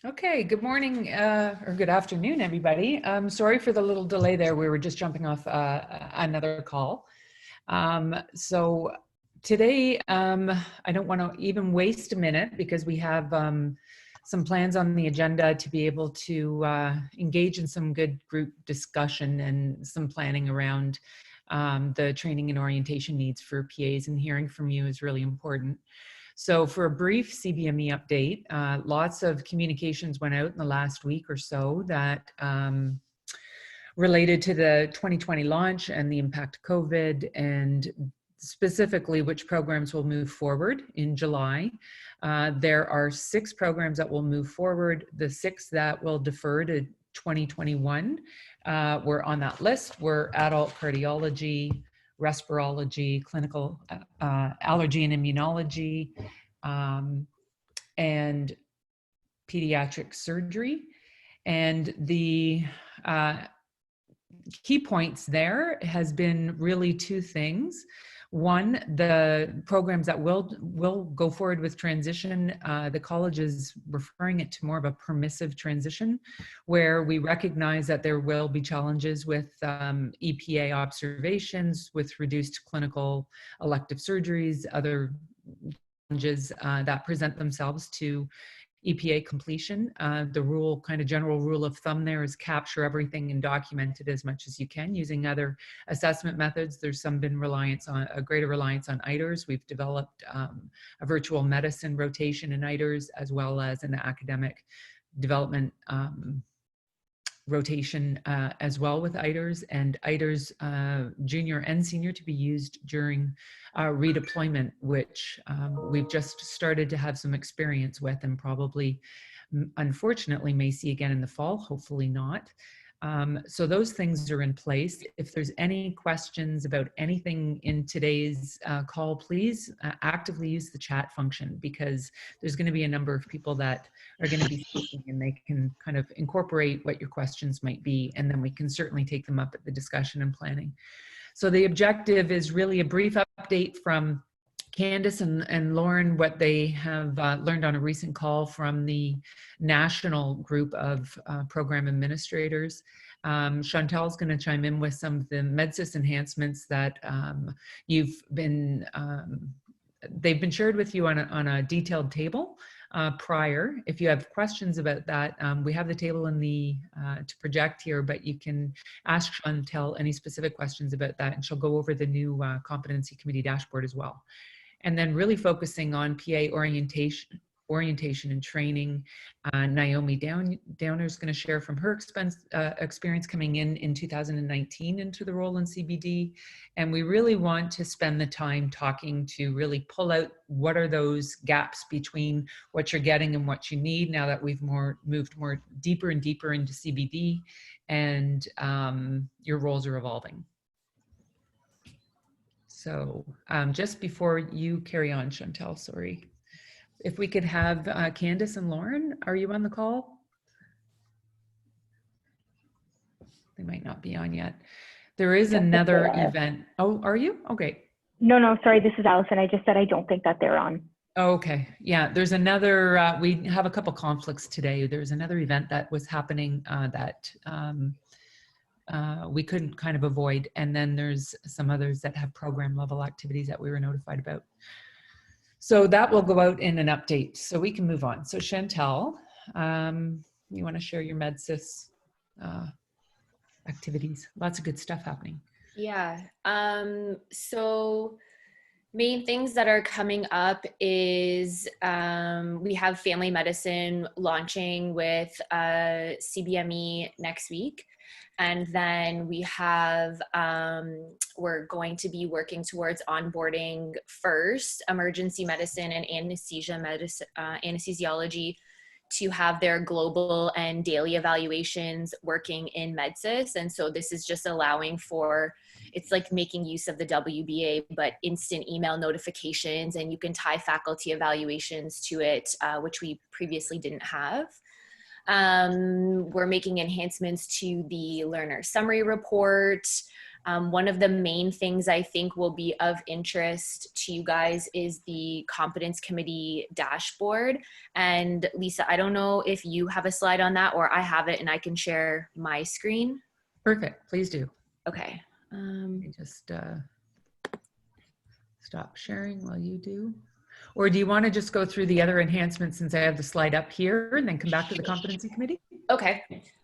Okay, good morning or good afternoon, everybody. Sorry for the little delay there. We were just jumping off another call. So today, I don't want to even waste a minute because we have some plans on the agenda to be able to engage in some good group discussion and some planning around the training and orientation needs for PAs, and hearing from you is really important. So for a brief CBME update, lots of communications went out in the last week or so that related to the 2020 launch and the impact of COVID, and specifically which programs will move forward in July. There are 6 programs that will move forward. The 6 that will defer to 2021 were on that list were adult cardiology, respirology, clinical allergy and immunology, and pediatric surgery. And the key points there has been really 2 things. One, the programs that will go forward with transition, the college is referring it to more of a permissive transition, where we recognize that there will be challenges with EPA observations, with reduced clinical elective surgeries, other challenges that present themselves to EPA completion. The rule, kind of general rule of thumb there, is capture everything and document it as much as you can using other assessment methods. There's been reliance on a greater reliance on ITERs. We've developed a virtual medicine rotation in ITERs, as well as an academic development rotation as well with ITERs, and ITERs junior and senior to be used during redeployment, which we've just started to have some experience with, and probably, unfortunately, may see again in the fall, hopefully not. So those things are in place. If there's any questions about anything in today's call, please actively use the chat function, because there's going to be a number of people that are going to be speaking, and they can kind of incorporate what your questions might be, and then we can certainly take them up at the discussion and planning. So the objective is really a brief update from Candace and Lauren, what they have learned on a recent call from the national group of program administrators. Chantal's going to chime in with some of the MedSIS enhancements that they've been shared with you on a detailed table prior. If you have questions about that, we have the table in the to project here, but you can ask Chantal any specific questions about that, and she'll go over the new competency committee dashboard as well. And then really focusing on PA orientation and training. Naomi Downer is going to share from her experience coming in 2019 into the role in CBD. And we really want to spend the time talking to really pull out what are those gaps between what you're getting and what you need now that we've moved more deeper and deeper into CBD, and your roles are evolving. So just before you carry on, Chantal, sorry, if we could have Candace and Lauren, are you on the call? They might not be on yet. There is another event. Oh, are you? Okay. No, sorry, this is Allison. I just said I don't think that they're on. Okay, yeah, there's another, we have a couple conflicts today. There's another event that was happening that we couldn't kind of avoid. And then there's some others that have program level activities that we were notified about. So that will go out in an update, so we can move on. So Chantal, you want to share your MedSIS activities? Lots of good stuff happening. Yeah, so main things that are coming up is we have family medicine launching with CBME next week. And then we have, we're going to be working towards onboarding first emergency medicine and anesthesiology to have their global and daily evaluations working in MedSIS. And so this is just allowing for, it's like making use of the WBA, but instant email notifications, and you can tie faculty evaluations to it, which we previously didn't have. We're making enhancements to the learner summary report. One of the main things I think will be of interest to you guys is the competence committee dashboard. And Lisa, I don't know if you have a slide on that or I have it and I can share my screen. Perfect. Please do. Okay. Let me just stop sharing while you do. Or do you want to just go through the other enhancements since I have the slide up here and then come back to the competency committee? Okay,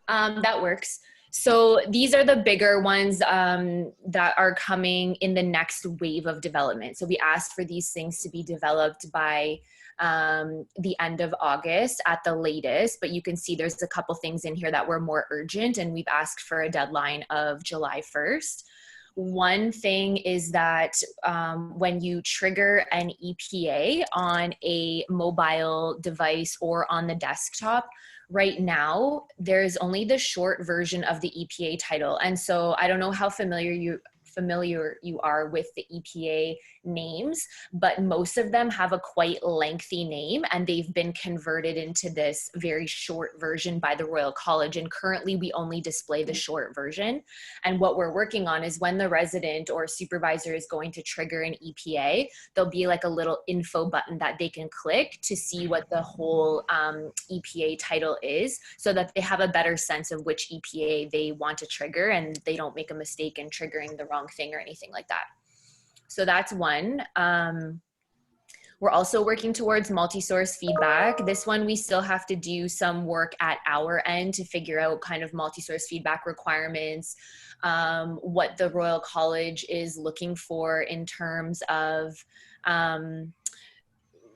that works. So these are the bigger ones that are coming in the next wave of development. So we asked for these things to be developed by the end of August at the latest, but you can see there's a couple things in here that were more urgent and we've asked for a deadline of July 1st. One thing is that when you trigger an EPA on a mobile device or on the desktop, right now, there's only the short version of the EPA title. And so I don't know how familiar you are with the EPA names, but most of them have a quite lengthy name and they've been converted into this very short version by the Royal College. And currently we only display the short version. And what we're working on is when the resident or supervisor is going to trigger an EPA, there'll be like a little info button that they can click to see what the whole EPA title is so that they have a better sense of which EPA they want to trigger and they don't make a mistake in triggering the wrong thing or anything like that. So that's one. We're also working towards multi-source feedback. This one, we still have to do some work at our end to figure out kind of multi-source feedback requirements, what the Royal College is looking for in terms of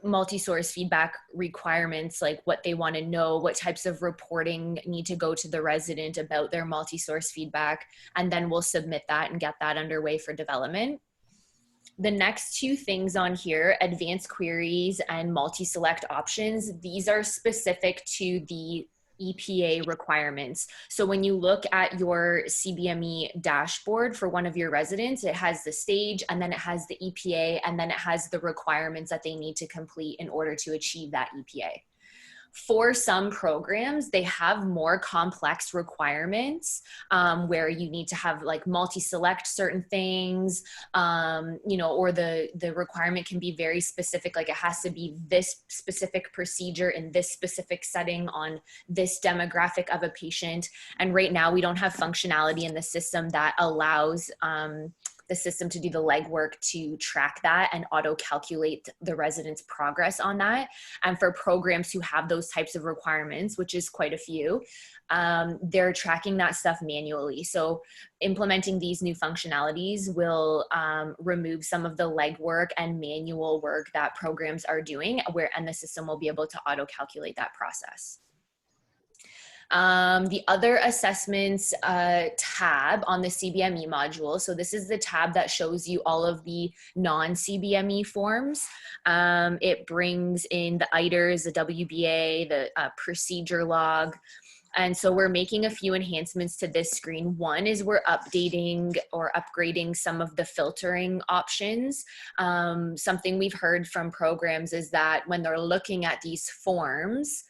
multi-source feedback requirements, like what they want to know, what types of reporting need to go to the resident about their multi-source feedback, and then we'll submit that and get that underway for development. The next two things on here, advanced queries and multi-select options, these are specific to the EPA requirements. So when you look at your CBME dashboard for one of your residents, it has the stage and then it has the EPA and then it has the requirements that they need to complete in order to achieve that EPA. For some programs, they have more complex requirements where you need to have like multi-select certain things, you know, or the requirement can be very specific, like it has to be this specific procedure in this specific setting on this demographic of a patient. And right now we don't have functionality in the system that allows the system to do the legwork to track that and auto-calculate the resident's progress on that. And for programs who have those types of requirements, which is quite a few, they're tracking that stuff manually. So implementing these new functionalities will remove some of the legwork and manual work that programs are doing, and the system will be able to auto-calculate that process. The other assessments tab on the CBME module. So this is the tab that shows you all of the non-CBME forms. It brings in the ITERs, the WBA, the procedure log. And so we're making a few enhancements to this screen. One is we're updating or upgrading some of the filtering options. Something we've heard from programs is that when they're looking at these forms,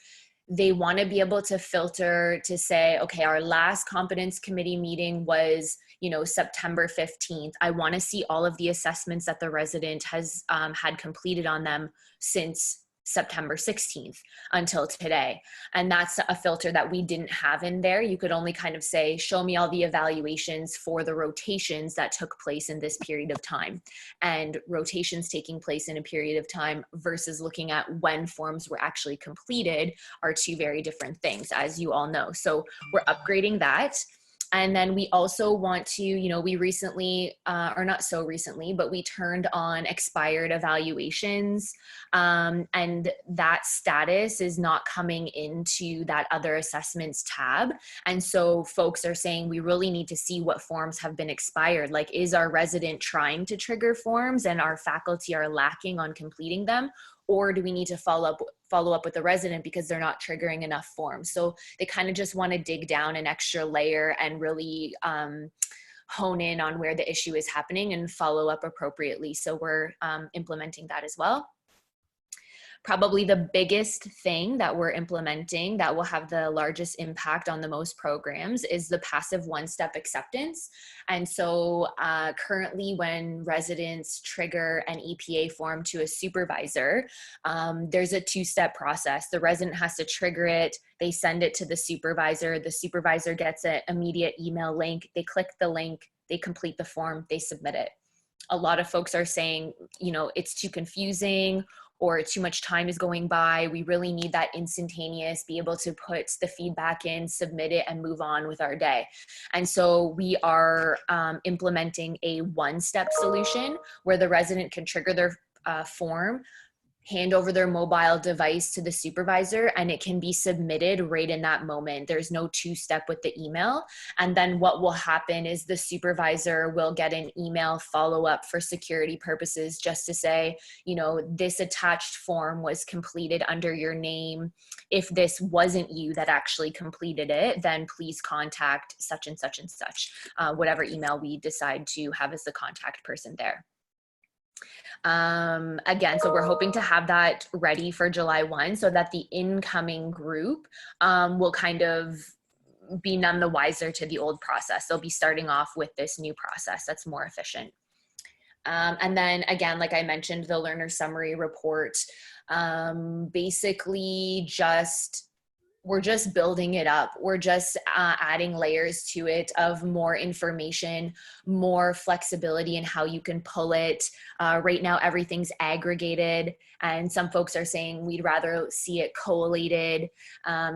they want to be able to filter to say, okay, our last competence committee meeting was, you know, September 15th. I want to see all of the assessments that the resident has had completed on them since September 16th until today. And that's a filter that we didn't have in there. You could only kind of say, show me all the evaluations for the rotations that took place in this period of time. And rotations taking place in a period of time versus looking at when forms were actually completed are two very different things, as you all know. So we're upgrading that. And then we also want to, you know, we recently, or not so recently, but we turned on expired evaluations, and that status is not coming into that other assessments tab. And so folks are saying we really need to see what forms have been expired. Like, is our resident trying to trigger forms and our faculty are lacking on completing them? Or do we need to follow up with the resident because they're not triggering enough forms? So they kind of just want to dig down an extra layer and really hone in on where the issue is happening and follow up appropriately. So we're implementing that as well. Probably the biggest thing that we're implementing that will have the largest impact on the most programs is the passive one-step acceptance. And so currently when residents trigger an EPA form to a supervisor, there's a two-step process. The resident has to trigger it, they send it to the supervisor gets an immediate email link, they click the link, they complete the form, they submit it. A lot of folks are saying, you know, it's too confusing or too much time is going by. We really need that instantaneous, be able to put the feedback in, submit it, and move on with our day. And so we are implementing a one-step solution where the resident can trigger their form, hand over their mobile device to the supervisor, and it can be submitted right in that moment. There's no two-step with the email. And then what will happen is the supervisor will get an email follow-up for security purposes just to say, you know, this attached form was completed under your name. If this wasn't you that actually completed it, then please contact such and such and such, whatever email we decide to have as the contact person there. Again, so we're hoping to have that ready for July 1 so that the incoming group will kind of be none the wiser to the old process. They'll be starting off with this new process that's more efficient. And then again, like I mentioned, the learner summary report, basically we're just building it up. We're just adding layers to it of more information, more flexibility in how you can pull it. Right now, everything's aggregated, and some folks are saying we'd rather see it collated.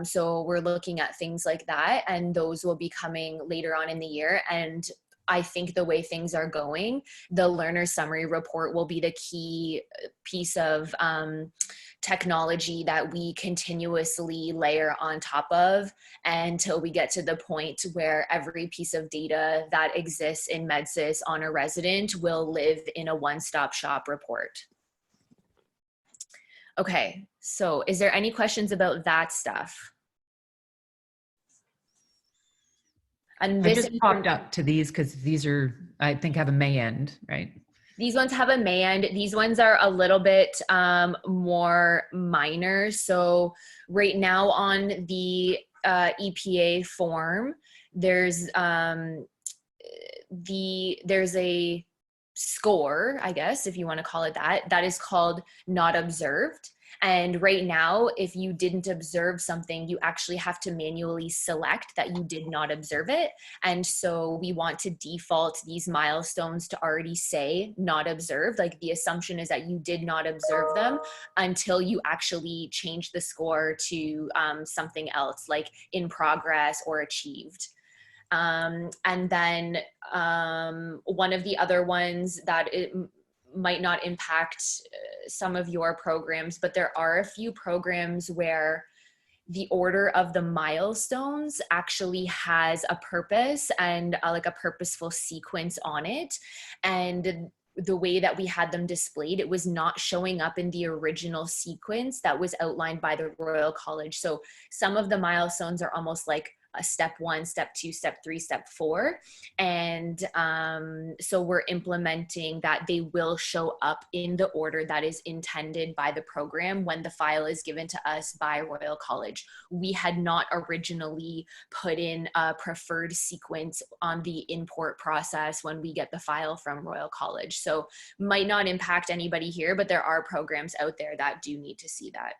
So we're looking at things like that, and those will be coming later on in the year. And I think the way things are going, the learner summary report will be the key piece of technology that we continuously layer on top of until we get to the point where every piece of data that exists in MedSIS on a resident will live in a one-stop shop report. Okay, so is there any questions about that stuff? And I this just popped up to these because these are, I think, have a May end, right? These ones have a May end. These ones are a little bit more minor. So right now on the EPA form, there's a score, I guess, if you want to call it that, that is called not observed. And right now, if you didn't observe something, you actually have to manually select that you did not observe it. And so we want to default these milestones to already say not observed. Like the assumption is that you did not observe them until you actually change the score to something else, like in progress or achieved. And then one of the other ones that it might not impact some of your programs, but there are a few programs where the order of the milestones actually has a purpose and like a purposeful sequence on it. And the way that we had them displayed, it was not showing up in the original sequence that was outlined by the Royal College. So some of the milestones are almost like a step 1, step 2, step 3, step 4. And so we're implementing that they will show up in the order that is intended by the program when the file is given to us by Royal College. We had not originally put in a preferred sequence on the import process when we get the file from Royal College. So might not impact anybody here, but there are programs out there that do need to see that.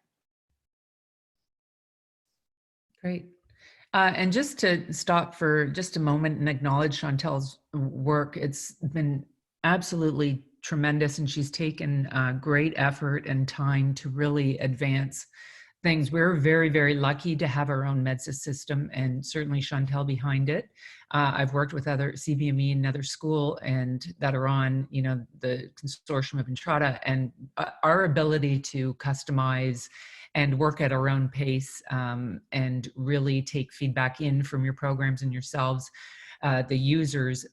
Great. And just to stop for just a moment and acknowledge Chantel's work, it's been absolutely tremendous, and she's taken great effort and time to really advance things. We're very, very lucky to have our own MedSIS system, and certainly Chantel behind it. I've worked with other CBME and another school and that are on, you know, the consortium of Entrada, and our ability to customize and work at our own pace and really take feedback in from your programs and yourselves, the users,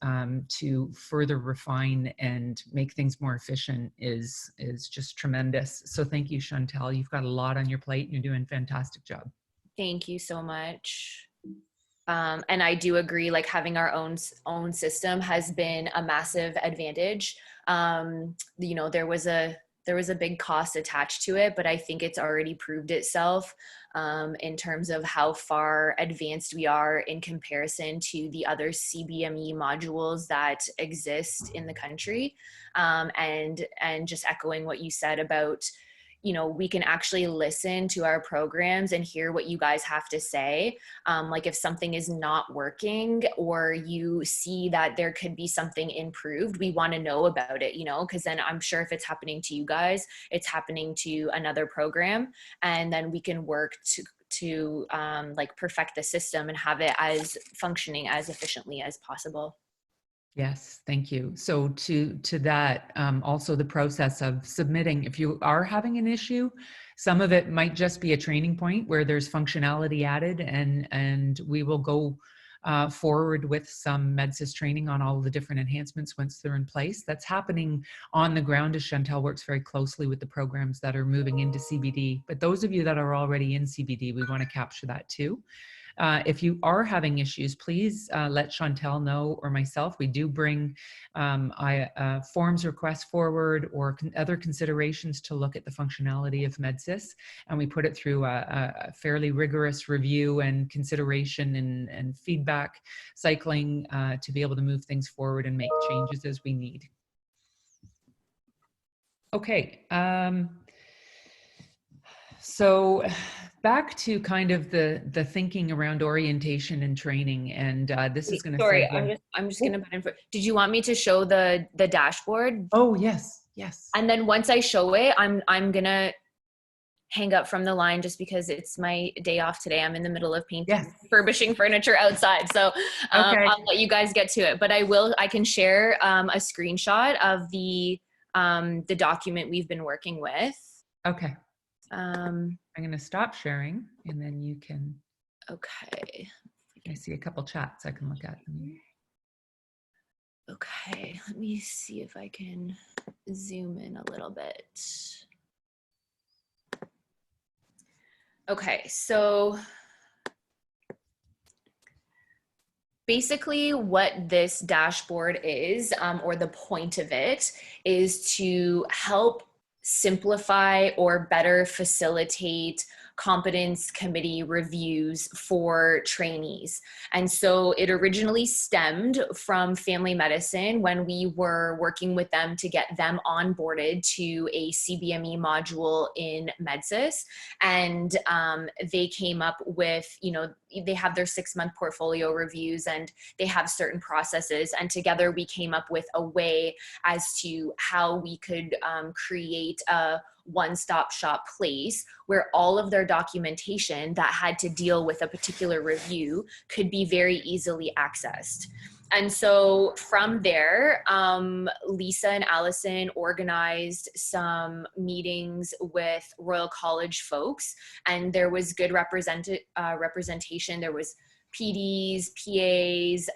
to further refine and make things more efficient is just tremendous. So thank you, Chantel. You've got a lot on your plate and you're doing a fantastic job. Thank you so much. And I do agree, like having our own system has been a massive advantage. You know, there was a there was a big cost attached to it, but I think it's already proved itself in terms of how far advanced we are in comparison to the other CBME modules that exist in the country. And just echoing what you said about, you know, we can actually listen to our programs and hear what you guys have to say. Like if something is not working or you see that there could be something improved, we want to know about it, you know, because then I'm sure if it's happening to you guys, it's happening to another program, and then we can work to like perfect the system and have it as functioning as efficiently as possible. Yes, thank you. So to that, also the process of submitting, if you are having an issue, some of it might just be a training point where there's functionality added, and we will go forward with some MedSIS training on all the different enhancements once they're in place. That's happening on the ground as Chantel works very closely with the programs that are moving into CBD. But those of you that are already in CBD, we want to capture that too. If you are having issues, please let Chantel know or myself. We do bring forms requests forward or other considerations to look at the functionality of MedSIS, and we put it through a fairly rigorous review and consideration and feedback cycling to be able to move things forward and make changes as we need. Okay. So back to kind of the thinking around orientation and traiing, and this is going to sorry, I'm just gonna did you want me to show the dashboard? Oh yes, yes. And then once I show it, I'm gonna hang up from the line just because it's my day off today. I'm in the middle of painting, refurbishing furniture outside, so Okay. I'll let you guys get to it, but I can share a screenshot of the document we've been working with. Okay. I'm going to stop sharing, and then you can. Okay. I see a couple chats I can look at. Okay, let me see if I can zoom in a little bit. Okay, so basically what this dashboard is, or the point of it, is to help simplify or better facilitate competence committee reviews for trainees. And so it originally stemmed from family medicine when we were working with them to get them onboarded to a CBME module in MedSIS. And they came up with, you know, they have their 6-month portfolio reviews and they have certain processes. And together we came up with a way as to how we could create a one-stop shop place where all of their documentation that had to deal with a particular review could be very easily accessed. And so from there, Lisa and Allison organized some meetings with Royal College folks, and there was good representation. There was PDs, PAs,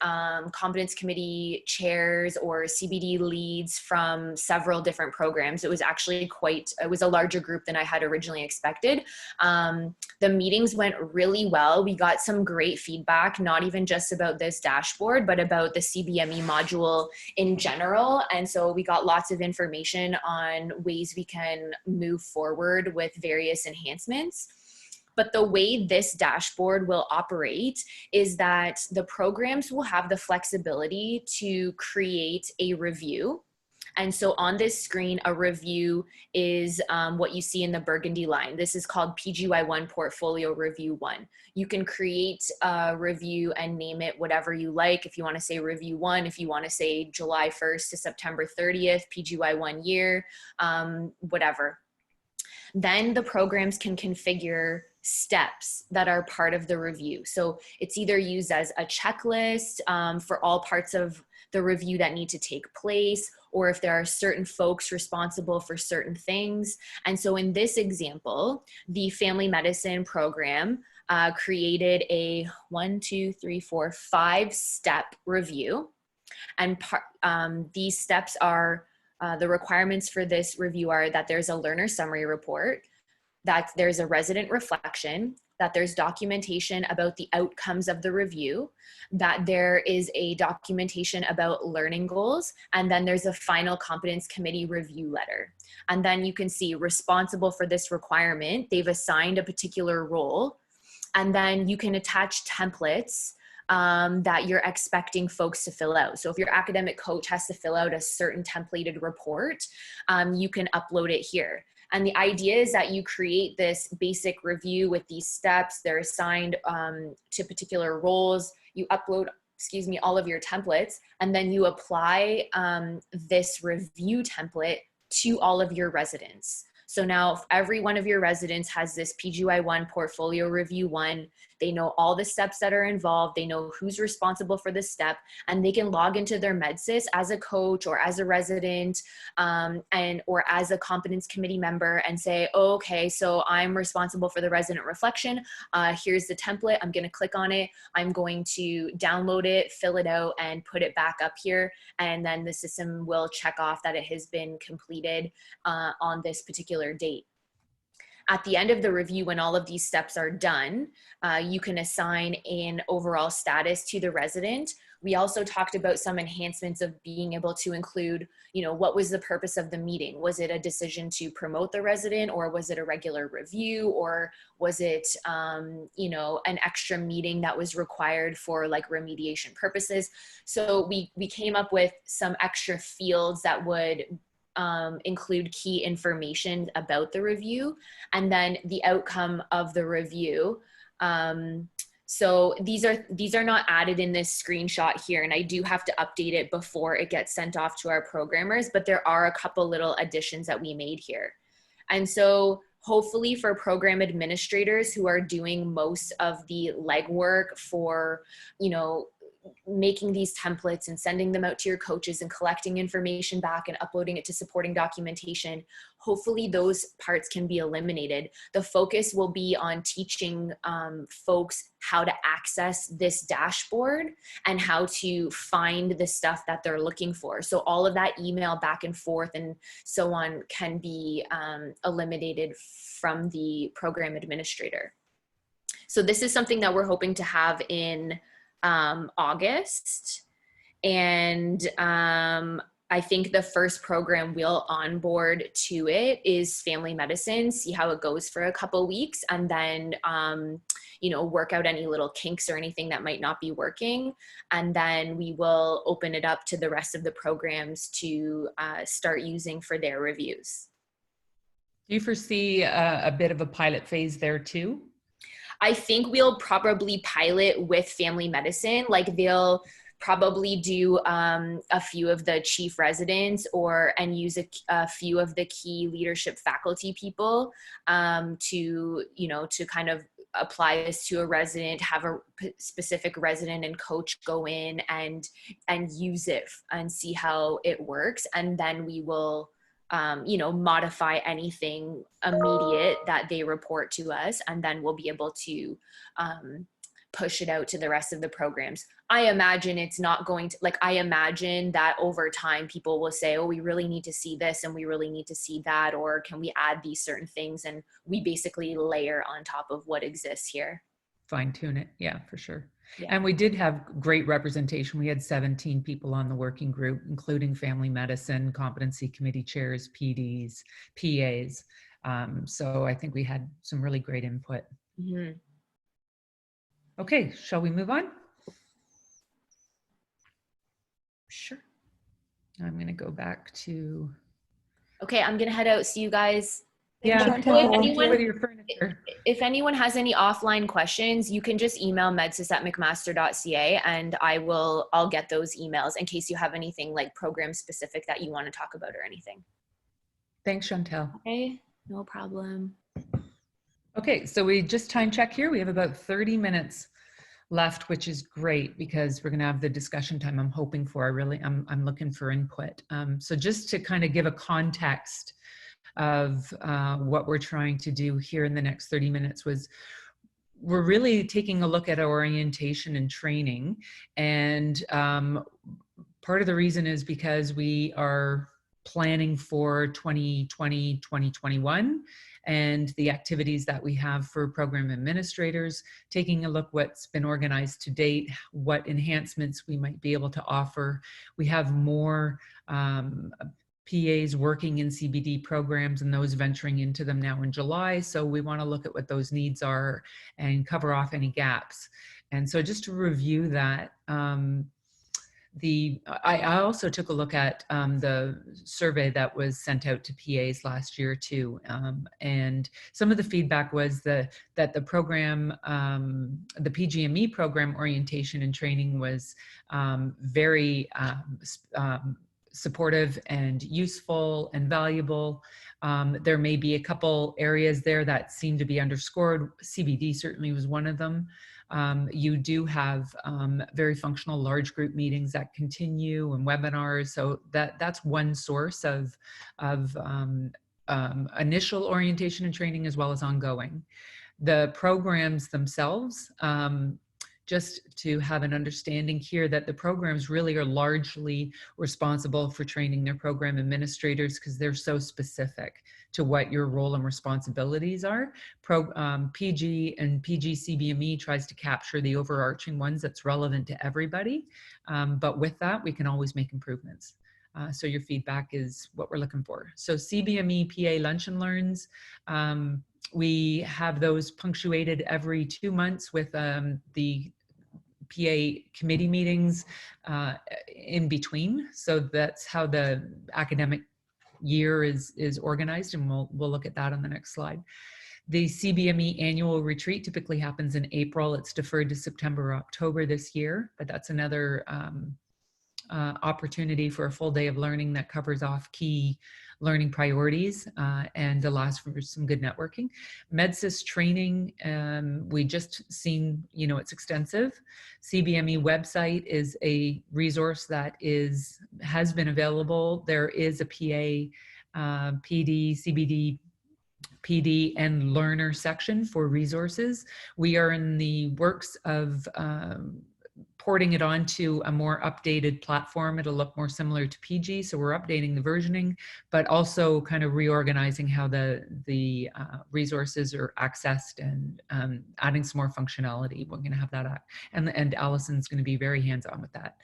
competence committee chairs, or CBD leads from several different programs. It was actually it was a larger group than I had originally expected. The meetings went really well. We got some great feedback, not even just about this dashboard, but about the CBME module in general. And so we got lots of information on ways we can move forward with various enhancements. But the way this dashboard will operate is that the programs will have the flexibility to create a review. And so on this screen, a review is what you see in the burgundy line. This is called PGY1 Portfolio Review 1. You can create a review and name it whatever you like. If you want to say Review 1, if you want to say July 1st to September 30th, PGY1 year, whatever. Then the programs can configure steps that are part of the review. So it's either used as a checklist for all parts of the review that need to take place, or if there are certain folks responsible for certain things. And so in this example, the family medicine program created a 5-step review. And these steps are the requirements for this review are that there's a learner summary report, that there's a resident reflection, that there's documentation about the outcomes of the review, that there is a documentation about learning goals, and then there's a final competence committee review letter. And then you can see responsible for this requirement, they've assigned a particular role, and then you can attach templates that you're expecting folks to fill out. So if your academic coach has to fill out a certain templated report, you can upload it here. And the idea is that you create this basic review with these steps. They're assigned to particular roles. You upload, all of your templates, and then you apply this review template to all of your residents. So now every one of your residents has this PGY1 portfolio review 1. They know all the steps that are involved. They know who's responsible for the step, and they can log into their MedSIS as a coach or as a resident or as a competence committee member and say, oh, okay, so I'm responsible for the resident reflection. Here's the template. I'm going to click on it. I'm going to download it, fill it out, and put it back up here. And then the system will check off that it has been completed on this particular date. At the end of the review, when all of these steps are done, you can assign an overall status to the resident. We also talked about some enhancements of being able to include, what was the purpose of the meeting? Was it a decision to promote the resident, or was it a regular review, or was it, an extra meeting that was required for like remediation purposes? So we came up with some extra fields that would include key information about the review, and then the outcome of the review. So these are not added in this screenshot here, and I do have to update it before it gets sent off to our programmers, but there are a couple little additions that we made here. And so hopefully for program administrators who are doing most of the legwork for, making these templates and sending them out to your coaches and collecting information back and uploading it to supporting documentation, hopefully those parts can be eliminated. The focus will be on teaching folks how to access this dashboard and how to find the stuff that they're looking for. So all of that email back and forth and so on can be eliminated from the program administrator. So this is something that we're hoping to have in August, and I think the first program we'll onboard to it is family medicine, see how it goes for a couple weeks, and then work out any little kinks or anything that might not be working, and then we will open it up to the rest of the programs to start using for their reviews. Do you foresee a bit of a pilot phase there too? I think we'll probably pilot with family medicine. Like they'll probably do a few of the chief residents and use a few of the key leadership faculty people to kind of apply this to a resident, have a specific resident and coach go in and use it and see how it works. And then we will modify anything immediate that they report to us, and then we'll be able to push it out to the rest of the programs. I imagine it's not going to, I imagine that over time people will say, oh, we really need to see this and we really need to see that, or can we add these certain things? And we basically layer on top of what exists here. Fine tune it. Yeah, for sure. Yeah. And we did have great representation. We had 17 people on the working group, including family medicine, competency committee chairs, PDs, PAs. So I think we had some really great input. Mm-hmm. Okay, shall we move on? Sure. I'm going to go back to. Okay, I'm going to head out. See you guys. Yeah, if anyone has any offline questions, you can just email medsis@mcmaster.ca, and I'll get those emails in case you have anything like program specific that you want to talk about or anything. Thanks, Chantel. Okay, no problem. Okay, so we just time check here. We have about 30 minutes left, which is great because we're going to have the discussion time I'm hoping for. I'm looking for input. So just to kind of give a context of what we're trying to do here in the next 30 minutes was we're really taking a look at our orientation and training. And part of the reason is because we are planning for 2020, 2021, and the activities that we have for program administrators, taking a look what's been organized to date, what enhancements we might be able to offer. We have more PAs working in CBD programs and those venturing into them now in July. So we want to look at what those needs are and cover off any gaps. And so just to review that, I also took a look at the survey that was sent out to PAs last year too, and some of the feedback was that the program, the PGME program orientation and training was very supportive and useful and valuable. There may be a couple areas there that seem to be underscored. CBD certainly was one of them. You do have very functional large group meetings that continue and webinars. So that's one source of initial orientation and training as well as ongoing. The programs themselves, just to have an understanding here that the programs really are largely responsible for training their program administrators because they're so specific to what your role and responsibilities are. PG and PG CBME tries to capture the overarching ones that's relevant to everybody. But with that, we can always make improvements. So your feedback is what we're looking for. So CBME PA Lunch and Learns, we have those punctuated every 2 months with the PA committee meetings in between. So that's how the academic year is organized, and we'll look at that on the next slide. The CBME annual retreat typically happens in April. It's deferred to September or October this year, but that's another opportunity for a full day of learning that covers off key learning priorities and allows for some good networking. MedSIS training, we just seen, it's extensive. CBME website is a resource that has been available. There is a PA, PD, CBD, PD and learner section for resources. We are in the works of porting it onto a more updated platform. It'll look more similar to PG, so we're updating the versioning, but also kind of reorganizing how the resources are accessed and adding some more functionality. We're going to have that, and Allison's going to be very hands-on with that.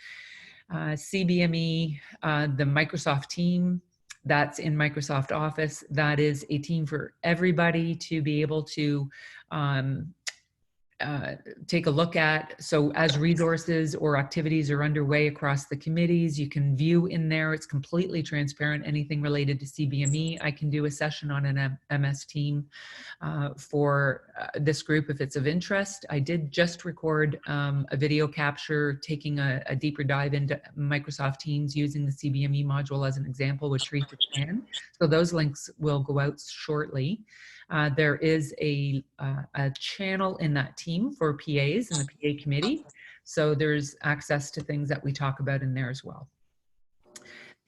CBME, the Microsoft team, that's in Microsoft Office. That is a team for everybody to be able to take a look at. So as resources or activities are underway across the committees, you can view in there. It's completely transparent. Anything related to CBME, I can do a session on an MS team for this group if it's of interest. I did just record a video capture taking a deeper dive into Microsoft Teams using the CBME module as an example with Teresa Chan. So those links will go out shortly. There is a channel in that team for PAs in the PA committee. So there's access to things that we talk about in there as well.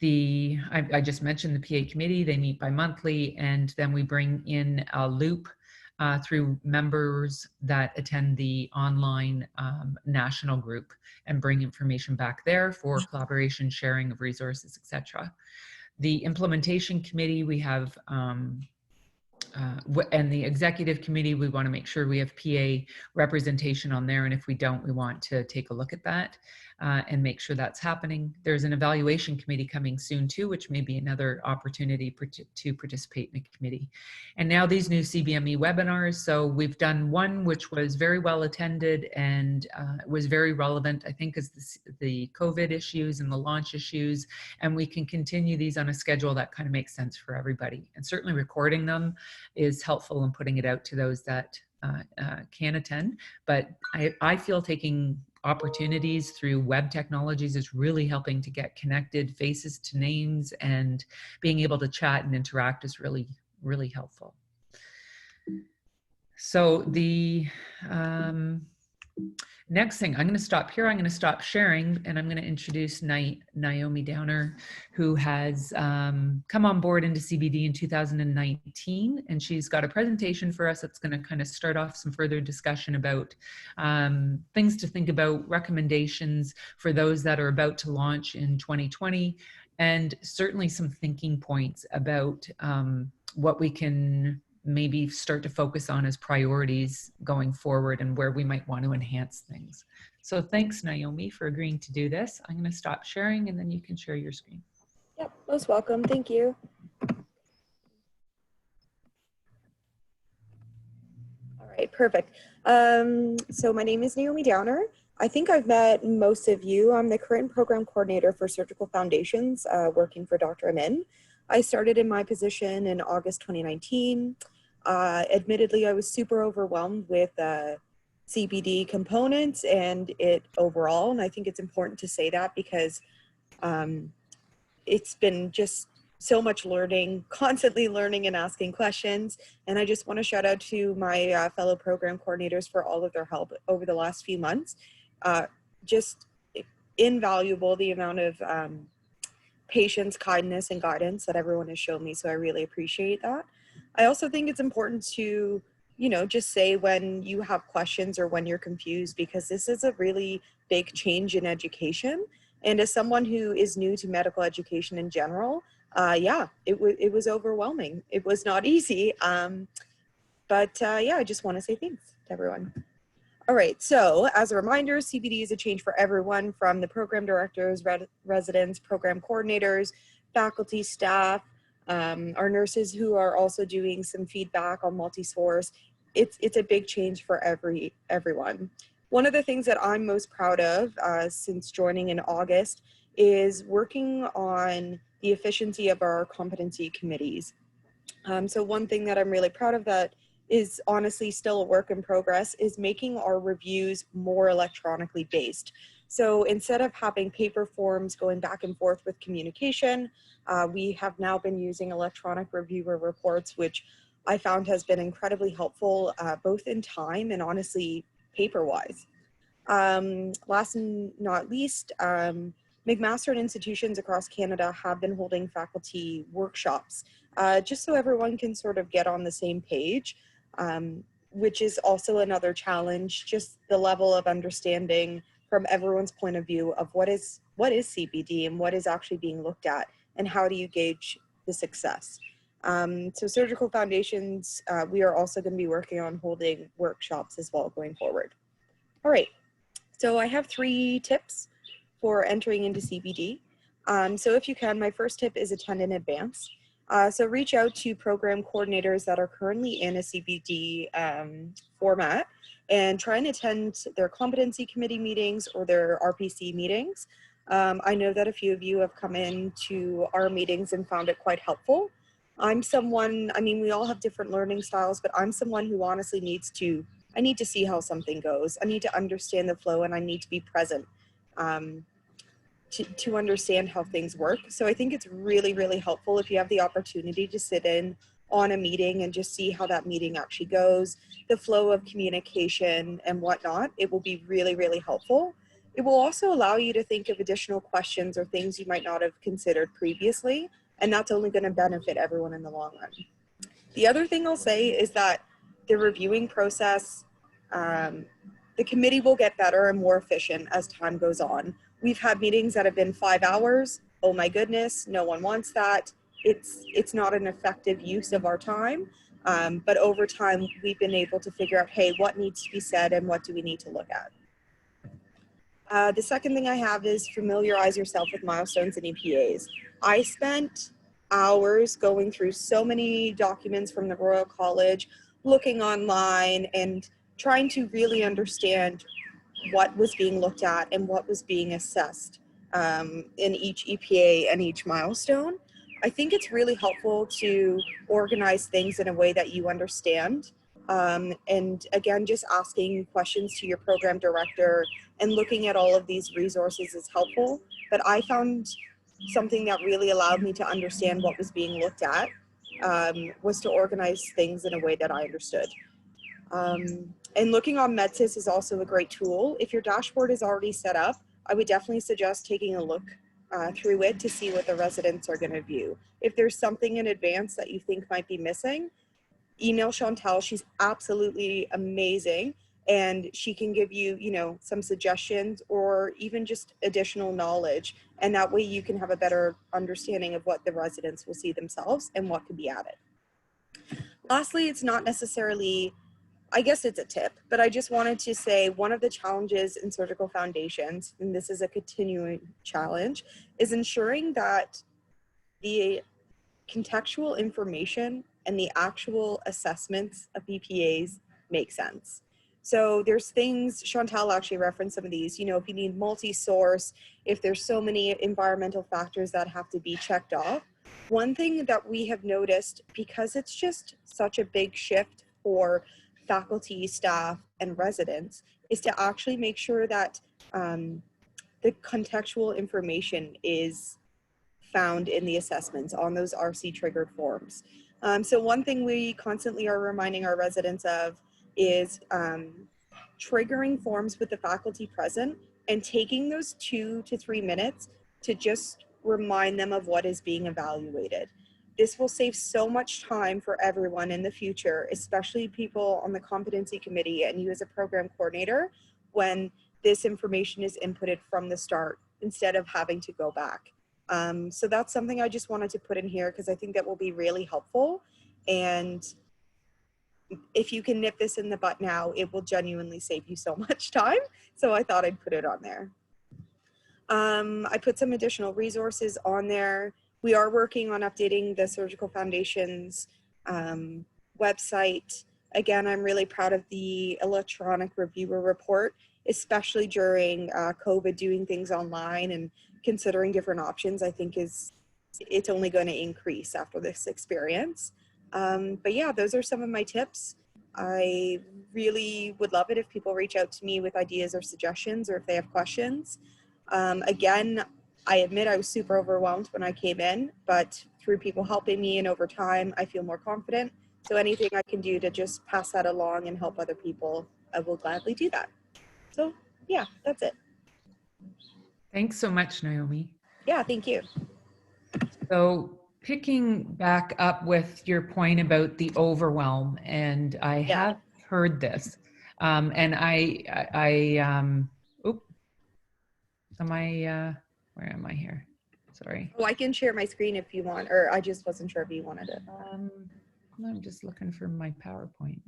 I just mentioned the PA committee, they meet bi-monthly, and then we bring in a loop through members that attend the online national group and bring information back there for collaboration, sharing of resources, etc. The implementation committee, we have and the executive committee, we want to make sure we have PA representation on there. And if we don't, we want to take a look at that and make sure that's happening. There's an evaluation committee coming soon too, which may be another opportunity to participate in the committee. And now these new CBME webinars. So we've done one which was very well attended and was very relevant, I think, as the COVID issues and the launch issues. And we can continue these on a schedule that kind of makes sense for everybody. And certainly recording them is helpful in putting it out to those that can attend. But I feel taking opportunities through web technologies is really helping to get connected faces to names, and being able to chat and interact is really, really helpful. So the next thing, I'm going to stop here. I'm going to stop sharing, and I'm going to introduce Naomi Downer, who has come on board into CBD in 2019, and she's got a presentation for us that's going to kind of start off some further discussion about things to think about, recommendations for those that are about to launch in 2020, and certainly some thinking points about what we can maybe start to focus on as priorities going forward and where we might want to enhance things. So thanks, Naomi, for agreeing to do this. I'm going to stop sharing and then you can share your screen. Yep, most welcome. Thank you. All right, perfect. So my name is Naomi Downer. I think I've met most of you. I'm the current program coordinator for Surgical Foundations, working for Dr. Amin. I started in my position in August 2019. Admittedly, I was super overwhelmed with CBD components and it overall, and I think it's important to say that because it's been just so much learning, constantly learning and asking questions. And I just want to shout out to my fellow program coordinators for all of their help over the last few months. Just invaluable, the amount of patience, kindness, and guidance that everyone has shown me. So I really appreciate that. I also think it's important to, just say when you have questions or when you're confused, because this is a really big change in education. And as someone who is new to medical education in general, yeah, it was overwhelming. It was not easy. Yeah, I just want to say thanks to everyone. All right, so as a reminder, CBD is a change for everyone from the program directors, residents, program coordinators, faculty, staff, our nurses who are also doing some feedback on multi-source. It's a big change for everyone. One of the things that I'm most proud of since joining in August is working on the efficiency of our competency committees. So one thing that I'm really proud of that is honestly still a work in progress is making our reviews more electronically based. So instead of having paper forms going back and forth with communication, we have now been using electronic reviewer reports, which I found has been incredibly helpful, both in time and honestly paper-wise. Last and not least, McMaster and institutions across Canada have been holding faculty workshops, just so everyone can sort of get on the same page, which is also another challenge, just the level of understanding from everyone's point of view of what is CBD and what is actually being looked at and how do you gauge the success. So Surgical Foundations, we are also going to be working on holding workshops as well going forward. All right, so I have 3 tips for entering into CBD. So if you can, my first tip is attend in advance. So reach out to program coordinators that are currently in a CBD format and try and attend their competency committee meetings or their RPC meetings. I know that a few of you have come in to our meetings and found it quite helpful. I'm someone, I mean, we all have different learning styles, but I'm someone who honestly I need to see how something goes. I need to understand the flow and I need to be present to understand how things work. So I think it's really, really helpful if you have the opportunity to sit in on a meeting and just see how that meeting actually goes, the flow of communication and whatnot. It will be really, really helpful. It will also allow you to think of additional questions or things you might not have considered previously, and that's only going to benefit everyone in the long run. The other thing I'll say is that the reviewing process, the committee will get better and more efficient as time goes on. We've had meetings that have been 5 hours. Oh my goodness, no one wants that. It's not an effective use of our time. But over time, we've been able to figure out, hey, what needs to be said and what do we need to look at? The second thing I have is familiarize yourself with milestones and EPAs. I spent hours going through so many documents from the Royal College, looking online and trying to really understand what was being looked at and what was being assessed in each EPA and each milestone. I think it's really helpful to organize things in a way that you understand. And again, just asking questions to your program director and looking at all of these resources is helpful. But I found something that really allowed me to understand what was being looked at was to organize things in a way that I understood. And looking on MedSIS is also a great tool. If your dashboard is already set up, I would definitely suggest taking a look through it to see what the residents are going to view. If there's something in advance that you think might be missing, email Chantel. She's absolutely amazing and she can give you, you know, some suggestions or even just additional knowledge. And that way you can have a better understanding of what the residents will see themselves and what could be added. Lastly, it's not necessarily, I guess it's a tip, but I just wanted to say one of the challenges in surgical foundations, and this is a continuing challenge, is ensuring that the contextual information and the actual assessments of BPAs make sense. So there's things, Chantal actually referenced some of these, you know, if you need multi-source, if there's so many environmental factors that have to be checked off. One thing that we have noticed, because it's just such a big shift for faculty, staff, and residents, is to actually make sure that the contextual information is found in the assessments on those RC triggered forms. So one thing we constantly are reminding our residents of is triggering forms with the faculty present and taking those 2 to 3 minutes to just remind them of what is being evaluated. This will save so much time for everyone in the future, especially people on the competency committee and you as a program coordinator, when this information is inputted from the start instead of having to go back. So that's something I just wanted to put in here because I think that will be really helpful. And if you can nip this in the butt now, it will genuinely save you so much time. So I thought I'd put it on there. I put some additional resources on there. We are working on updating the Surgical Foundation's website. Again, I'm really proud of the electronic reviewer report, especially during COVID, doing things online and considering different options. I think it's only going to increase after this experience. But yeah, those are some of my tips. I really would love it if people reach out to me with ideas or suggestions or if they have questions. Again, I admit I was super overwhelmed when I came in, but through people helping me and over time, I feel more confident. So anything I can do to just pass that along and help other people, I will gladly do that. So yeah, that's it. Thanks so much, Naomi. Yeah, thank you. So picking back up with your point about the overwhelm, and I have heard this, and where am I here? Sorry. Oh, I can share my screen if you want, or I just wasn't sure if you wanted it. I'm just looking for my PowerPoint.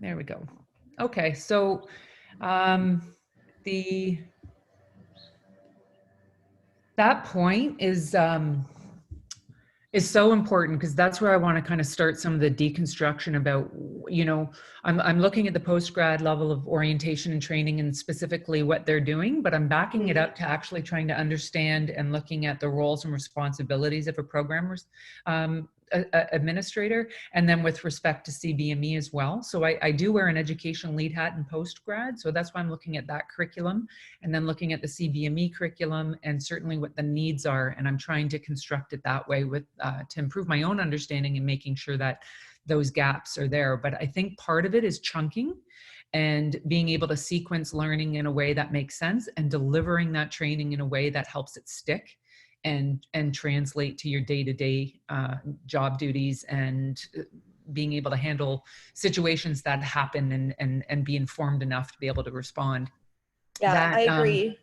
There we go. Okay, so that point is so important because that's where I want to kind of start some of the deconstruction about, you know, I'm looking at the post-grad level of orientation and training and specifically what they're doing, but I'm backing it up to actually trying to understand and looking at the roles and responsibilities of a program administrator, and then with respect to CBME as well. So I do wear an education lead hat in post-grad, so that's why I'm looking at that curriculum and then looking at the CBME curriculum and certainly what the needs are, and I'm trying to construct it that way with to improve my own understanding and making sure that those gaps are there. But I think part of it is chunking and being able to sequence learning in a way that makes sense and delivering that training in a way that helps it stick and translate to your day-to-day job duties and being able to handle situations that happen and be informed enough to be able to respond. Yeah, I agree.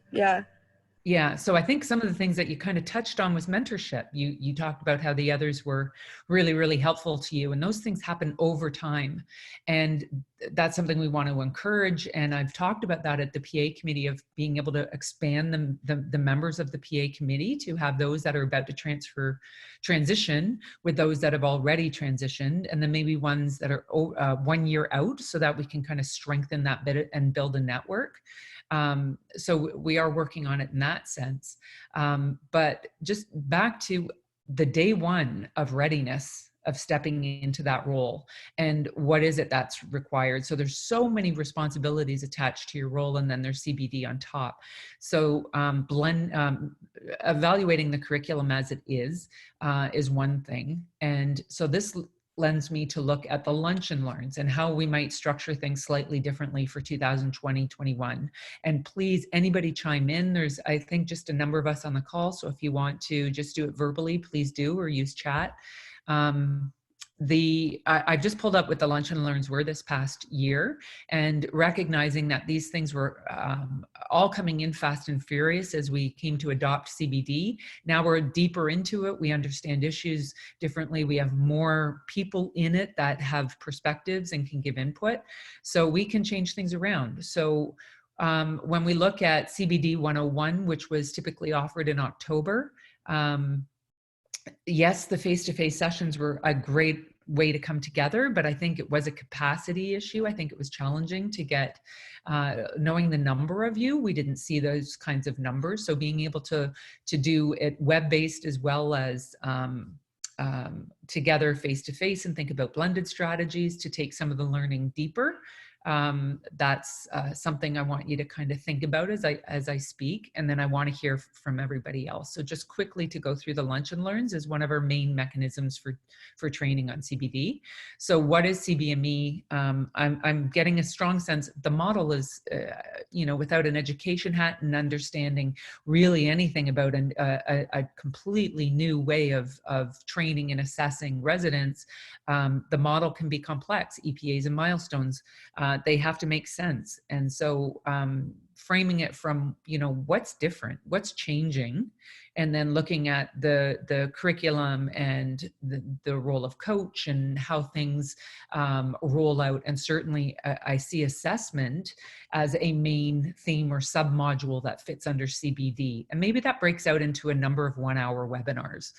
Yeah, so I think some of the things that you kind of touched on was mentorship. You talked about how the others were really, really helpful to you, and those things happen over time. And that's something we want to encourage. And I've talked about that at the PA committee of being able to expand the members of the PA committee to have those that are about to transition with those that have already transitioned, and then maybe ones that are 1 year out so that we can kind of strengthen that bit and build a network. So we are working on it in that sense. But just back to the day one of readiness of stepping into that role and what is it that's required. So there's so many responsibilities attached to your role, and then there's CBD on top. So evaluating the curriculum as it is one thing. And so this lends me to look at the lunch and learns and how we might structure things slightly differently for 2020-21. And please, anybody chime in. There's, I think, just a number of us on the call. So if you want to just do it verbally, please do, or use chat. I've just pulled up what the lunch and learns were this past year, and recognizing that these things were all coming in fast and furious as we came to adopt CBD. Now we're deeper into it. We understand issues differently. We have more people in it that have perspectives and can give input. So we can change things around. So when we look at CBD 101, which was typically offered in October, yes, the face-to-face sessions were a great way to come together, but I think it was a capacity issue. I think it was challenging to get, knowing the number of you, we didn't see those kinds of numbers. So being able to do it web-based as well as together face-to-face and think about blended strategies to take some of the learning deeper. That's something I want you to kind of think about as I speak, and then I want to hear from everybody else. So just quickly to go through the lunch and learns is one of our main mechanisms for training on CBD. So what is CBME? I'm getting a strong sense the model is, without an education hat and understanding really anything about a completely new way of training and assessing residents, the model can be complex. EPAs and milestones, they have to make sense. And so framing it from, what's different, what's changing, and then looking at the curriculum and the role of coach and how things roll out. And certainly I see assessment as a main theme or sub-module that fits under CBD. And maybe that breaks out into a number of 1-hour webinars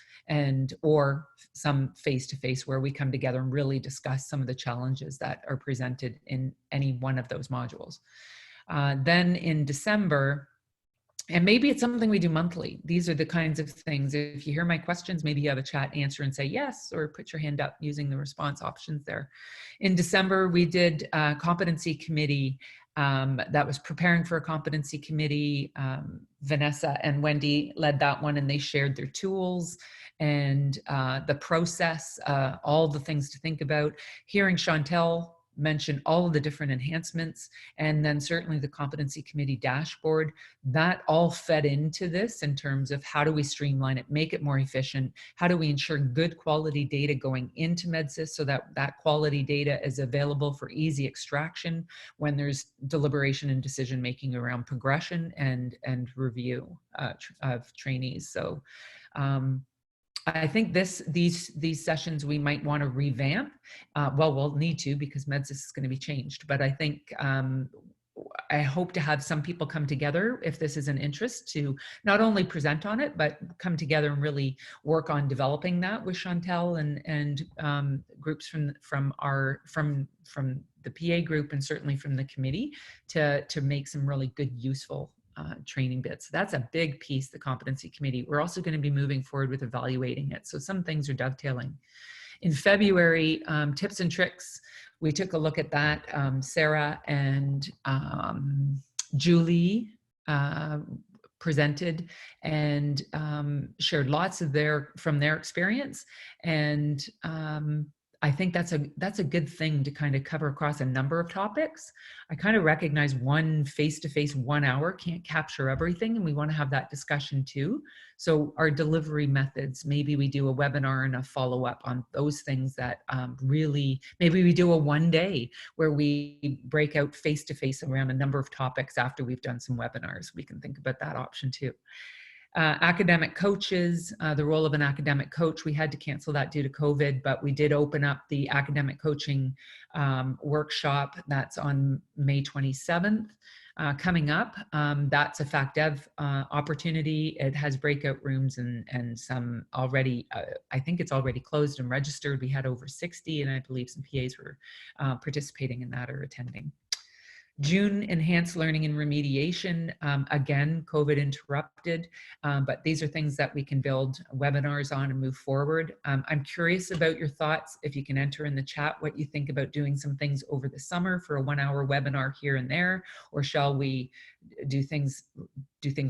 or some face-to-face where we come together and really discuss some of the challenges that are presented in any one of those modules. Then in December, and maybe it's something we do monthly. These are the kinds of things. If you hear my questions, maybe you have a chat answer and say yes, or put your hand up using the response options there. In December, we did a competency committee that was preparing for a competency committee. Vanessa and Wendy led that one, and they shared their tools and the process, all the things to think about. Hearing Chantel mention all of the different enhancements, and then certainly the competency committee dashboard, that all fed into this in terms of how do we streamline it, make it more efficient, how do we ensure good quality data going into MedSIS so that that quality data is available for easy extraction when there's deliberation and decision making around progression and review of trainees. So I think these sessions we might want to revamp. Well, we'll need to because MedSIS is going to be changed. But I think I hope to have some people come together if this is an interest to not only present on it, but come together and really work on developing that with Chantel and groups from the PA group and certainly from the committee to make some really good, useful training bits. That's a big piece, the competency committee. We're also going to be moving forward with evaluating it. So some things are dovetailing. In February, tips and tricks, we took a look at that. Sarah and Julie presented and shared lots of from their experience. And I think that's a good thing to kind of cover across a number of topics. I kind of recognize one face-to-face 1 hour can't capture everything, and we want to have that discussion too. So our delivery methods, maybe we do a webinar and a follow-up on those things that really, maybe we do a 1 day where we break out face-to-face around a number of topics after we've done some webinars. We can think about that option too. Academic coaches, the role of an academic coach, we had to cancel that due to COVID, but we did open up the academic coaching workshop that's on May 27th. Coming up, that's a FacDev opportunity. It has breakout rooms and some already, I think it's already closed and registered. We had over 60, and I believe some PAs were participating in that or attending. June, enhanced learning and remediation. Again, COVID interrupted, but these are things that we can build webinars on and move forward. I'm curious about your thoughts. If you can enter in the chat what you think about doing some things over the summer for a 1 hour webinar here and there, or shall we do things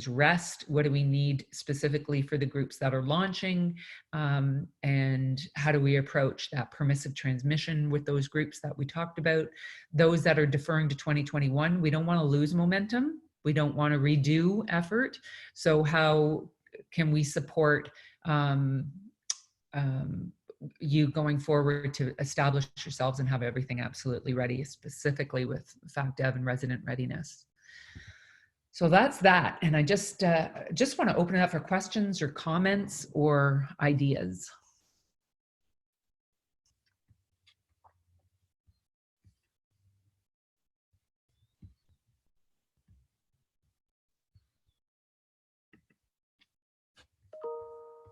rest? What do we need specifically for the groups that are launching? And how do we approach that permissive transmission with those groups that we talked about? Those that are deferring to 2021, we don't want to lose momentum. We don't want to redo effort. So how can we support you going forward to establish yourselves and have everything absolutely ready, specifically with FacDev and resident readiness. So that's that. And I just want to open it up for questions or comments or ideas.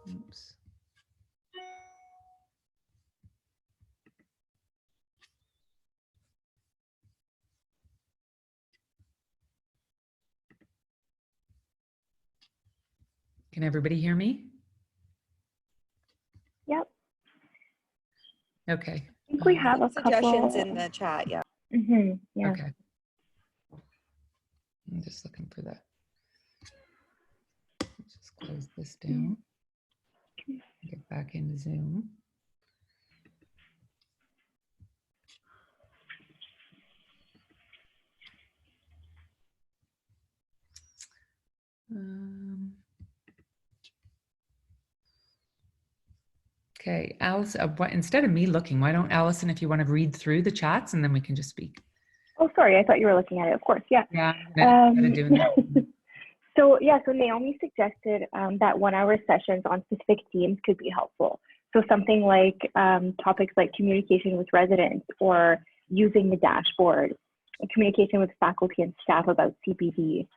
Oops. Can everybody hear me? Yep. Okay. I think we have a Suggestions couple. in the chat, yeah. Yeah. Okay. I'm just looking for that. Let's just close this down. Get back into Zoom. Okay, Alice, instead of me looking, why don't Allison, if you want to read through the chats and then we can just speak. Oh, sorry. I thought you were looking at it. Of course. Yeah. Yeah, I'm gonna do that. So Naomi suggested that 1 hour sessions on specific themes could be helpful. So something like topics like communication with residents or using the dashboard, and communication with faculty and staff about CPD.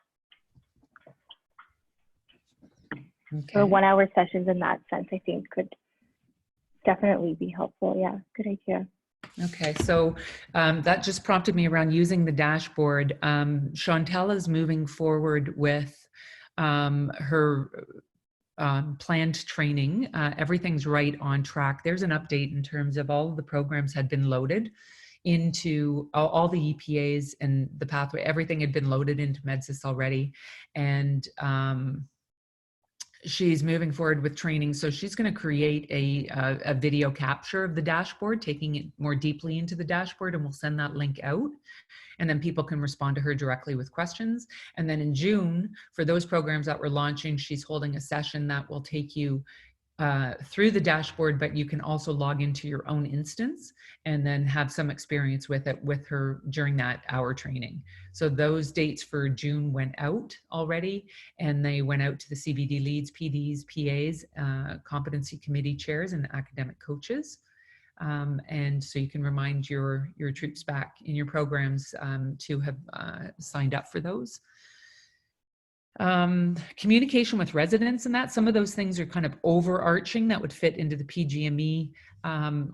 Okay. So 1 hour sessions in that sense, I think could definitely be helpful. Yeah, good idea. Okay, so that just prompted me around using the dashboard. Chantel is moving forward with her planned training. Everything's right on track. There's an update in terms of all of the programs had been loaded into all the EPAs and the pathway. Everything had been loaded into MedSIS already. And she's moving forward with training. So she's going to create a video capture of the dashboard, taking it more deeply into the dashboard, and we'll send that link out. And then people can respond to her directly with questions. And then in June, for those programs that we're launching, she's holding a session that will take you through the dashboard, but you can also log into your own instance and then have some experience with it with her during that hour training. So those dates for June went out already, and they went out to the CBD leads, PDs, PAs, competency committee chairs, and academic coaches. And so you can remind your troops back in your programs to have signed up for those. Communication with residents and that, some of those things are kind of overarching that would fit into the PGME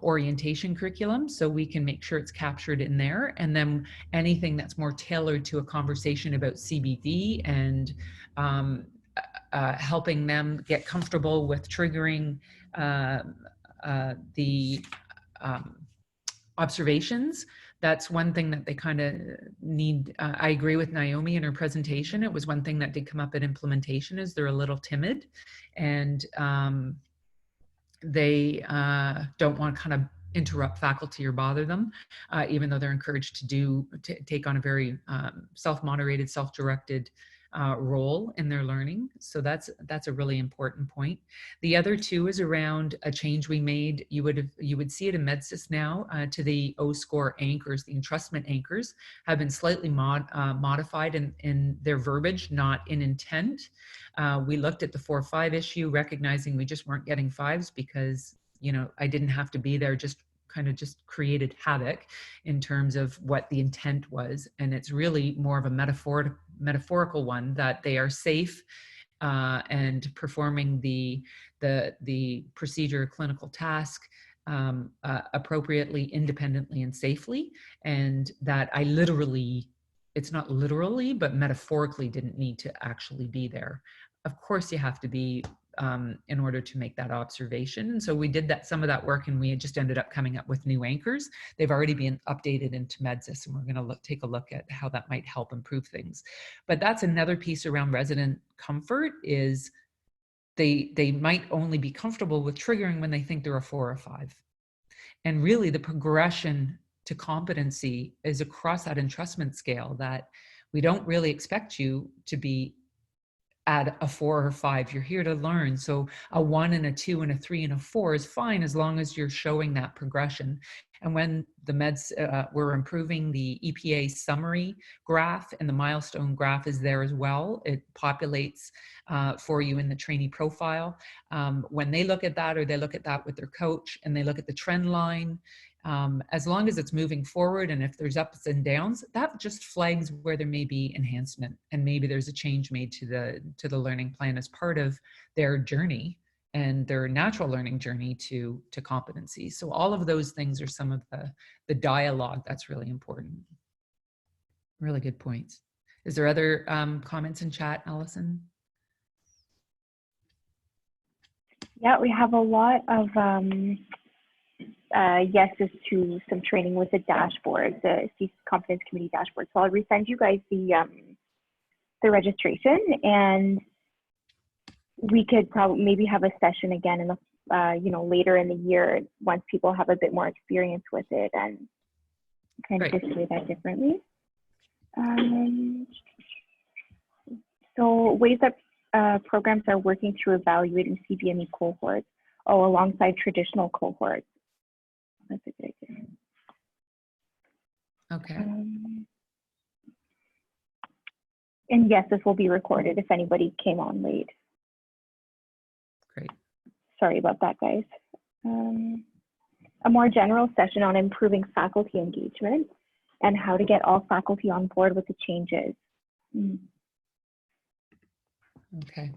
orientation curriculum, so we can make sure it's captured in there. And then anything that's more tailored to a conversation about CBD and helping them get comfortable with triggering the observations. That's one thing that they kind of need. I agree with Naomi in her presentation. It was one thing that did come up at implementation, is they're a little timid, and they don't want to kind of interrupt faculty or bother them, even though they're encouraged to take on a very self-moderated, self-directed role in their learning. So that's a really important point. The other two is around a change we made. You would see it in MedSIS now to the O-score anchors. The entrustment anchors have been slightly modified in their verbiage, not in intent. We looked at the 4-5 issue, recognizing we just weren't getting 5s because, you know, I didn't have to be there, just created havoc in terms of what the intent was. And it's really more of a metaphorical one, that they are safe and performing the procedure, clinical task appropriately, independently, and safely. And that I literally, it's not literally, but metaphorically didn't need to actually be there. Of course you have to be in order to make that observation. And so we did some of that work, and we just ended up coming up with new anchors. They've already been updated into MedSIS, and we're going to take a look at how that might help improve things. But that's another piece around resident comfort, is they might only be comfortable with triggering when they think they're a 4 or 5. And really the progression to competency is across that entrustment scale, that we don't really expect you to be at a 4 or 5. You're here to learn. So a 1 and a 2 and a 3 and a 4 is fine as long as you're showing that progression. And when the we're improving the EPA summary graph, and the milestone graph is there as well. It populates for you in the trainee profile. When they look at that, or they look at that with their coach, and they look at the trend line, as long as it's moving forward, and if there's ups and downs, that just flags where there may be enhancement, and maybe there's a change made to the learning plan as part of their journey and their natural learning journey to competency. So all of those things are some of the dialogue that's really important. Really good points. Is there other comments in chat, Allison? Yeah, we have a lot of yeses to some training with the dashboard, the Competence Committee dashboard. So I'll resend you guys the registration, and we could probably maybe have a session again in the later in the year once people have a bit more experience with it and kind of display that differently. So ways that programs are working through evaluating CBME cohorts, alongside traditional cohorts. That's a good idea. Okay. And yes, this will be recorded if anybody came on late. Great. Sorry about that, guys. A more general session on improving faculty engagement and how to get all faculty on board with the changes. Okay.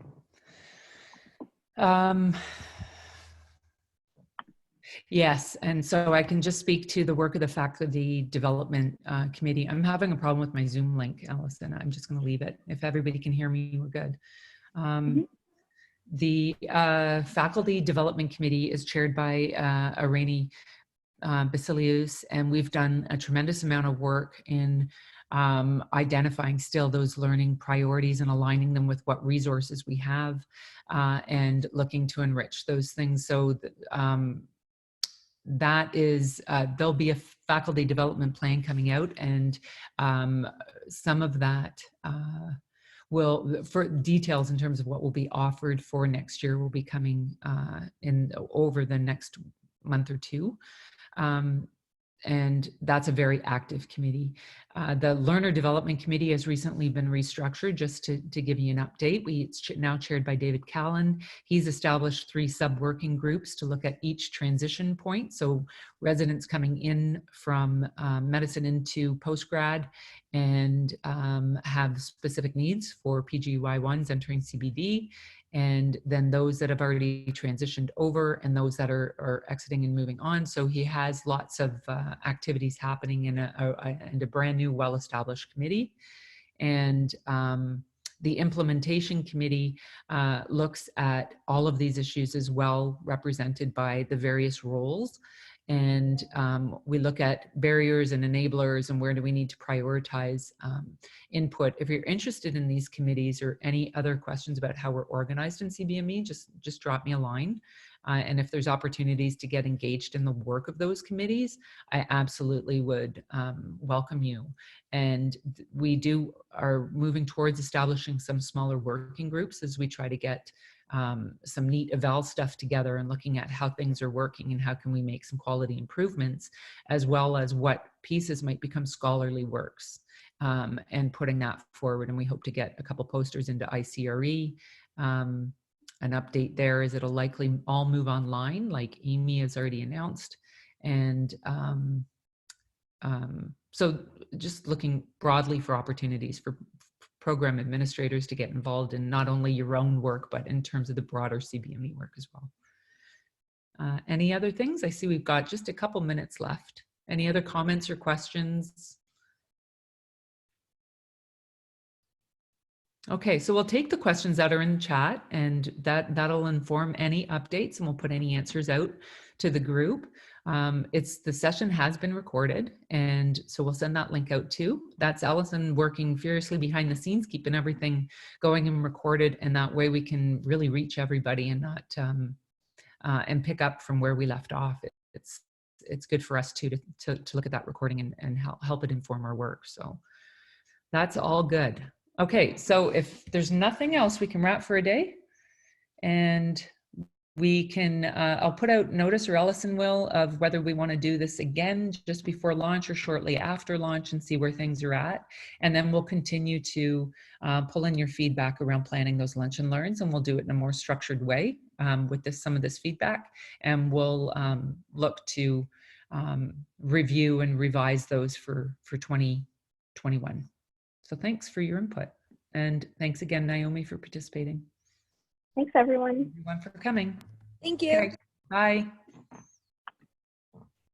Yes, and so I can just speak to the work of the Faculty Development Committee. I'm having a problem with my Zoom link, Allison. I'm just going to leave it. If everybody can hear me, we're good. The Faculty Development Committee is chaired by Irene Basilius, and we've done a tremendous amount of work in identifying still those learning priorities and aligning them with what resources we have, and looking to enrich those things. So that is, there'll be a faculty development plan coming out, and some of that for details in terms of what will be offered for next year will be coming over the next month or two. And that's a very active committee. The Learner Development Committee has recently been restructured. Just to give you an update, it's now chaired by David Callan. He's established 3 sub-working groups to look at each transition point. So residents coming in from medicine into postgrad and have specific needs for PGY1s entering CBD, and then those that have already transitioned over and those that are exiting and moving on. So he has lots of activities happening in a brand new, well-established committee. And the implementation committee looks at all of these issues as well, represented by the various roles. And we look at barriers and enablers and where do we need to prioritize input. If you're interested in these committees or any other questions about how we're organized in CBME, just drop me a line. And if there's opportunities to get engaged in the work of those committees, I absolutely would welcome you. And we are moving towards establishing some smaller working groups as we try to get some neat eval stuff together and looking at how things are working and how can we make some quality improvements, as well as what pieces might become scholarly works, and putting that forward. And we hope to get a couple posters into ICRE. An update there is it'll likely all move online, like Amy has already announced. And so just looking broadly for opportunities for program administrators to get involved in not only your own work, but in terms of the broader CBME work as well. Any other things? I see we've got just a couple minutes left. Any other comments or questions? Okay, so we'll take the questions that are in the chat, and that'll inform any updates, and we'll put any answers out to the group. The session has been recorded, and so we'll send that link out too. That's Allison working furiously behind the scenes, keeping everything going and recorded, and that way we can really reach everybody and not and pick up from where we left off. It's good for us too to look at that recording and help it inform our work. So that's all good. Okay, so if there's nothing else, we can wrap for a day, and we can, I'll put out notice, or Ellison will, of whether we want to do this again just before launch or shortly after launch, and see where things are at. And then we'll continue to pull in your feedback around planning those lunch and learns, and we'll do it in a more structured way with some of this feedback. And we'll look to review and revise those for 2021. So thanks for your input. And thanks again, Naomi, for participating. Thanks, everyone. Everyone for coming. Thank you. Okay, bye.